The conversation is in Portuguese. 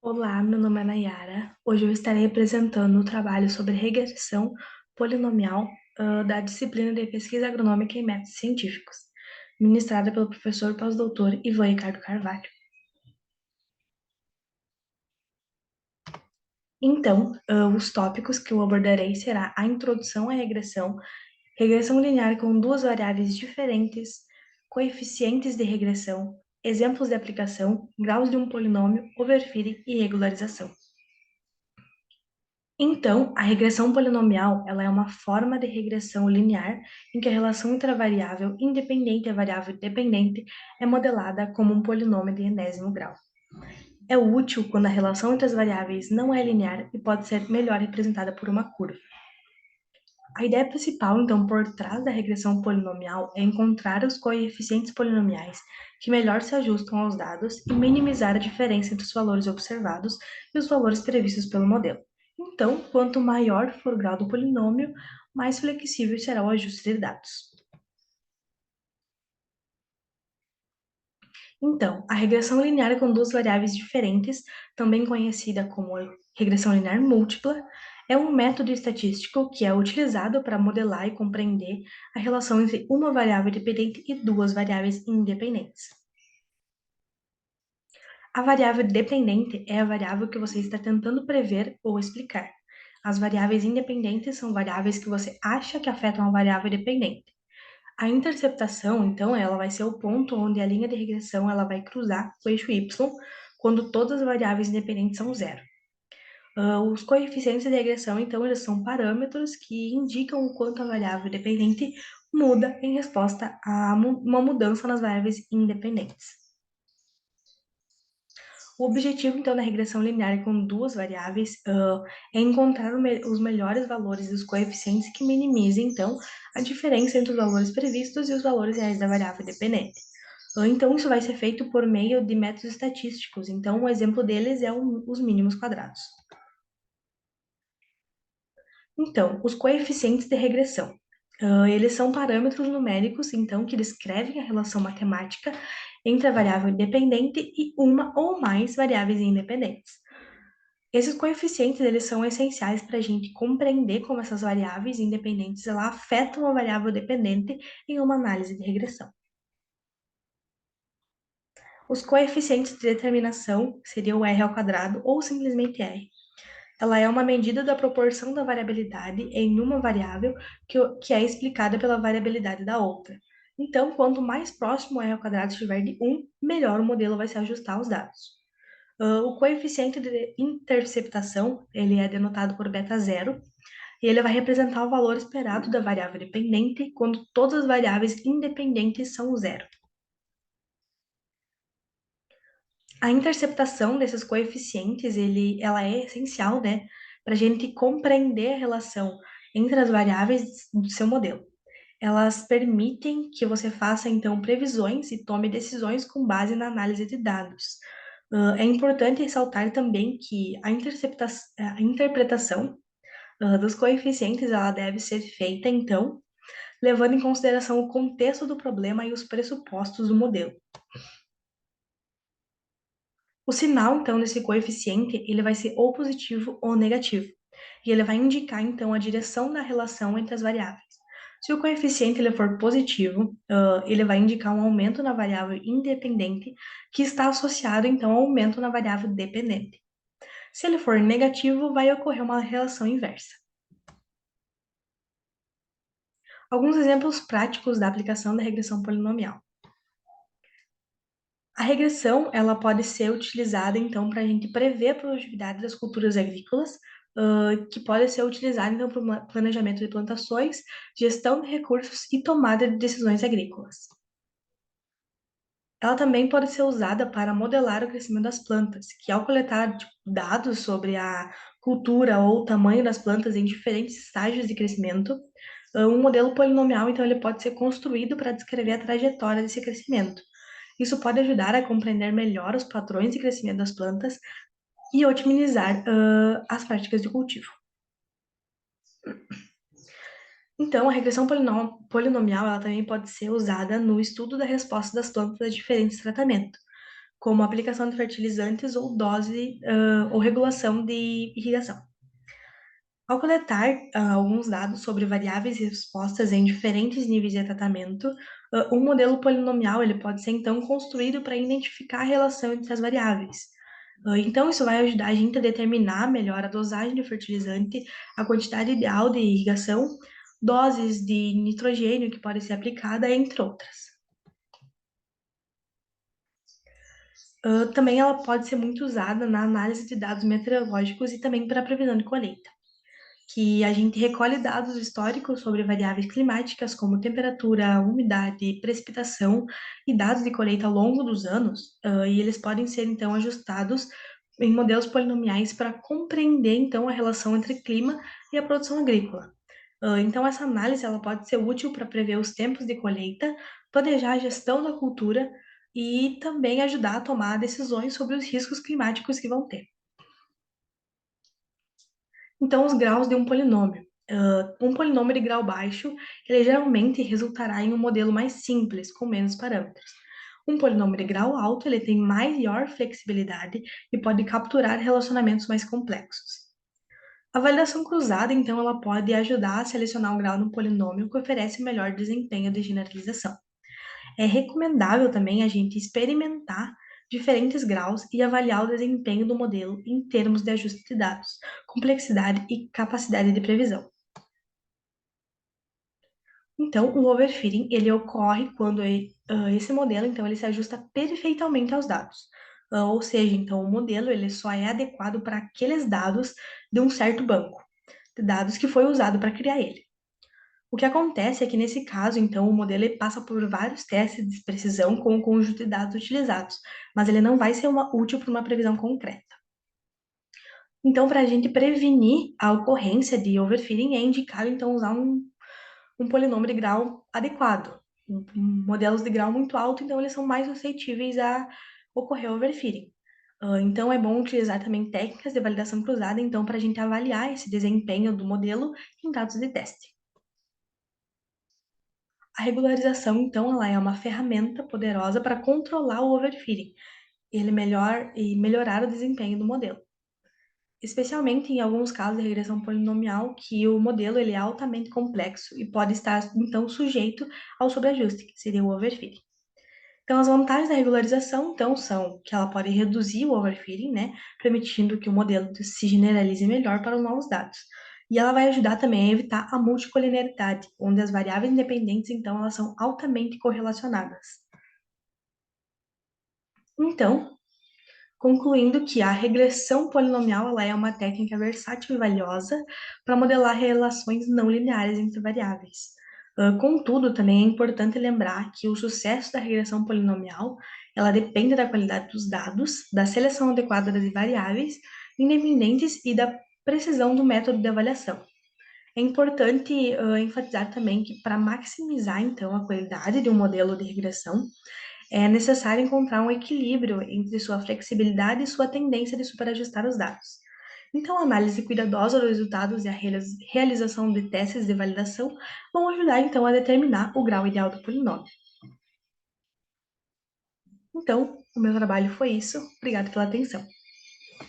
Olá, meu nome é Nayara. Hoje eu estarei apresentando o trabalho sobre regressão polinomial, da disciplina de Pesquisa Agronômica e Métodos Científicos, ministrada pelo professor pós-doutor Ivan Ricardo Carvalho. Então, os tópicos que eu abordarei será a introdução à regressão, regressão linear com duas variáveis diferentes, coeficientes de regressão, exemplos de aplicação, graus de um polinômio, overfitting e regularização. Então, a regressão polinomial, ela é uma forma de regressão linear em que a relação entre a variável independente e a variável dependente é modelada como um polinômio de enésimo grau. É útil quando a relação entre as variáveis não é linear e pode ser melhor representada por uma curva. A ideia principal, então, por trás da regressão polinomial é encontrar os coeficientes polinomiais que melhor se ajustam aos dados e minimizar a diferença entre os valores observados e os valores previstos pelo modelo. Então, quanto maior for o grau do polinômio, mais flexível será o ajuste de dados. Então, a regressão linear com duas variáveis diferentes, também conhecida como regressão linear múltipla, é um método estatístico que é utilizado para modelar e compreender a relação entre uma variável dependente e duas variáveis independentes. A variável dependente é a variável que você está tentando prever ou explicar. As variáveis independentes são variáveis que você acha que afetam a variável dependente. A interceptação, então, ela vai ser o ponto onde a linha de regressão ela vai cruzar o eixo y quando todas as variáveis independentes são zero. Os coeficientes de regressão, então, eles são parâmetros que indicam o quanto a variável dependente muda em resposta a uma mudança nas variáveis independentes. O objetivo, então, da regressão linear com duas variáveis é encontrar os melhores valores dos coeficientes que minimizem, então, a diferença entre os valores previstos e os valores reais da variável dependente. Então, isso vai ser feito por meio de métodos estatísticos. Então, um exemplo deles é os mínimos quadrados. Então, os coeficientes de regressão. Eles são parâmetros numéricos, então, que descrevem a relação matemática entre a variável dependente e uma ou mais variáveis independentes. Esses coeficientes, eles são essenciais para a gente compreender como essas variáveis independentes ela afetam a variável dependente em uma análise de regressão. Os coeficientes de determinação seria o r ao quadrado ou simplesmente r. Ela é uma medida da proporção da variabilidade em uma variável que é explicada pela variabilidade da outra. Então, quanto mais próximo o r ao quadrado estiver de 1, melhor o modelo vai se ajustar aos dados. O coeficiente de interceptação, ele é denotado por beta zero, e ele vai representar o valor esperado da variável dependente quando todas as variáveis independentes são zero. A interceptação desses coeficientes, ela é essencial, né, para a gente compreender a relação entre as variáveis do seu modelo. Elas permitem que você faça, então, previsões e tome decisões com base na análise de dados. É importante ressaltar também que a interpretação dos coeficientes ela deve ser feita, então, levando em consideração o contexto do problema e os pressupostos do modelo. O sinal, então, desse coeficiente, ele vai ser ou positivo ou negativo. E ele vai indicar, então, a direção da relação entre as variáveis. Se o coeficiente ele for positivo, ele vai indicar um aumento na variável independente, que está associado, então, ao aumento na variável dependente. Se ele for negativo, vai ocorrer uma relação inversa. Alguns exemplos práticos da aplicação da regressão polinomial. A regressão, ela pode ser utilizada, então, para a gente prever a produtividade das culturas agrícolas, que pode ser utilizada, então, para o planejamento de plantações, gestão de recursos e tomada de decisões agrícolas. Ela também pode ser usada para modelar o crescimento das plantas, que ao coletar dados sobre a cultura ou o tamanho das plantas em diferentes estágios de crescimento, um modelo polinomial, então, ele pode ser construído para descrever a trajetória desse crescimento. Isso pode ajudar a compreender melhor os padrões de crescimento das plantas e otimizar as práticas de cultivo. Então, a regressão polinomial ela também pode ser usada no estudo da resposta das plantas a diferentes tratamentos, como aplicação de fertilizantes ou dose ou regulação de irrigação. Ao coletar alguns dados sobre variáveis expostas em diferentes níveis de tratamento, um modelo polinomial ele pode ser então construído para identificar a relação entre as variáveis. Então, isso vai ajudar a gente a determinar melhor a dosagem de fertilizante, a quantidade ideal de irrigação, doses de nitrogênio que podem ser aplicadas, entre outras. Também ela pode ser muito usada na análise de dados meteorológicos e também para a previsão de colheita, que a gente recolhe dados históricos sobre variáveis climáticas como temperatura, umidade, precipitação e dados de colheita ao longo dos anos, e eles podem ser então ajustados em modelos polinomiais para compreender então a relação entre clima e a produção agrícola. Então essa análise ela pode ser útil para prever os tempos de colheita, planejar a gestão da cultura e também ajudar a tomar decisões sobre os riscos climáticos que vão ter. Então, os graus de um polinômio. Um polinômio de grau baixo, ele geralmente resultará em um modelo mais simples, com menos parâmetros. Um polinômio de grau alto, ele tem maior flexibilidade e pode capturar relacionamentos mais complexos. A validação cruzada, então, ela pode ajudar a selecionar um grau no polinômio que oferece melhor desempenho de generalização. É recomendável também a gente experimentar diferentes graus e avaliar o desempenho do modelo em termos de ajuste de dados, complexidade e capacidade de previsão. Então, o overfitting ele ocorre quando esse modelo então ele se ajusta perfeitamente aos dados. Ou seja, então o modelo ele só é adequado para aqueles dados de um certo banco de dados que foi usado para criar ele. O que acontece é que, nesse caso, então, o modelo ele passa por vários testes de precisão com o conjunto de dados utilizados, mas ele não vai ser útil para uma previsão concreta. Então, para a gente prevenir a ocorrência de overfitting, é indicado, então, usar um polinômio de grau adequado. Modelos de grau muito alto, então, eles são mais suscetíveis a ocorrer overfitting. Então, é bom utilizar também técnicas de validação cruzada, então, para a gente avaliar esse desempenho do modelo em dados de teste. A regularização, então, ela é uma ferramenta poderosa para controlar o overfitting, e melhorar o desempenho do modelo. Especialmente em alguns casos de regressão polinomial, que o modelo ele é altamente complexo e pode estar, então, sujeito ao sobreajuste, que seria o overfitting. Então, as vantagens da regularização, então, são que ela pode reduzir o overfitting, né, permitindo que o modelo se generalize melhor para os novos dados. E ela vai ajudar também a evitar a multicolinearidade, onde as variáveis independentes, então, elas são altamente correlacionadas. Então, concluindo que a regressão polinomial ela é uma técnica versátil e valiosa para modelar relações não lineares entre variáveis. Contudo, também é importante lembrar que o sucesso da regressão polinomial ela depende da qualidade dos dados, da seleção adequada das variáveis independentes e da precisão do método de avaliação. É importante enfatizar também que para maximizar então a qualidade de um modelo de regressão, é necessário encontrar um equilíbrio entre sua flexibilidade e sua tendência de superajustar os dados. Então, a análise cuidadosa dos resultados e a realização de testes de validação vão ajudar, então, a determinar o grau ideal do polinômio. Então, o meu trabalho foi isso. Obrigada pela atenção.